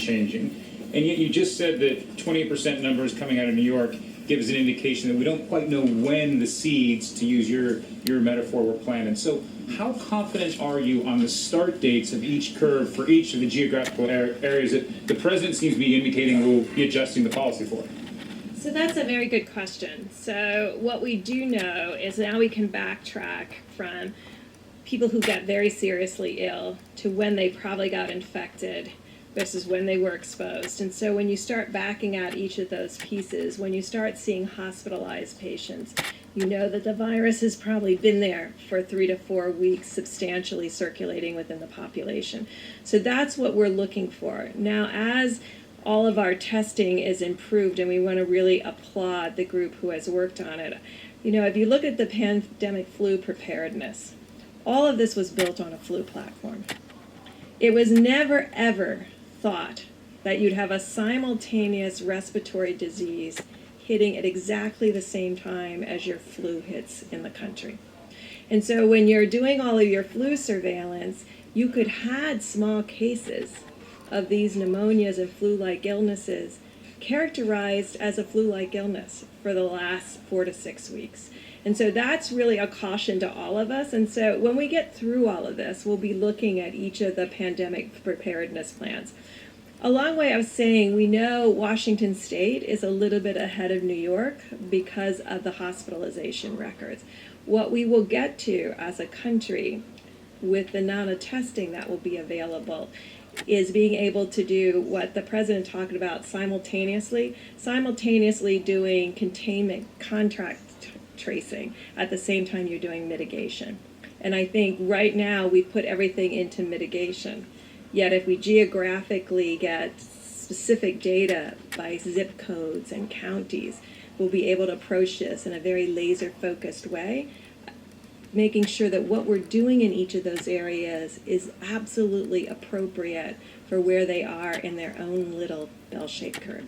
changing. And yet you just said that 28% numbers coming out of New York gives an indication that we don't quite know when the seeds, to use your metaphor, were planted. So how confident are you on the start dates of each curve for each of the geographical areas that the president seems to be indicating we'll be adjusting the policy for? So that's a very good question. So what we do know is now we can backtrack from people who got very seriously ill to when they probably got infected versus when they were exposed. And so when you start backing out each of those pieces, when you start seeing hospitalized patients, you know that the virus has probably been there for 3 to 4 weeks, substantially circulating within the population. So that's what we're looking for. Now, as all of our testing is improved, and we want to really applaud the group who has worked on it. You know, if you look at the pandemic flu preparedness, all of this was built on a flu platform. It was never, ever thought that you'd have a simultaneous respiratory disease hitting at exactly the same time as your flu hits in the country. And so when you're doing all of your flu surveillance, you could have small cases of these pneumonias and flu-like illnesses characterized as a flu-like illness for the last 4 to 6 weeks. And so that's really a caution to all of us. And so when we get through all of this, we'll be looking at each of the pandemic preparedness plans. A long way of saying we know Washington State is a little bit ahead of New York because of the hospitalization records. What we will get to as a country with the amount of testing that will be available is being able to do what the president talked about simultaneously doing containment contract tracing at the same time you're doing mitigation. And I think right now we put everything into mitigation. Yet if we geographically get specific data by zip codes and counties, we'll be able to approach this in a very laser-focused way, making sure that what we're doing in each of those areas is absolutely appropriate for where they are in their own little bell-shaped curve.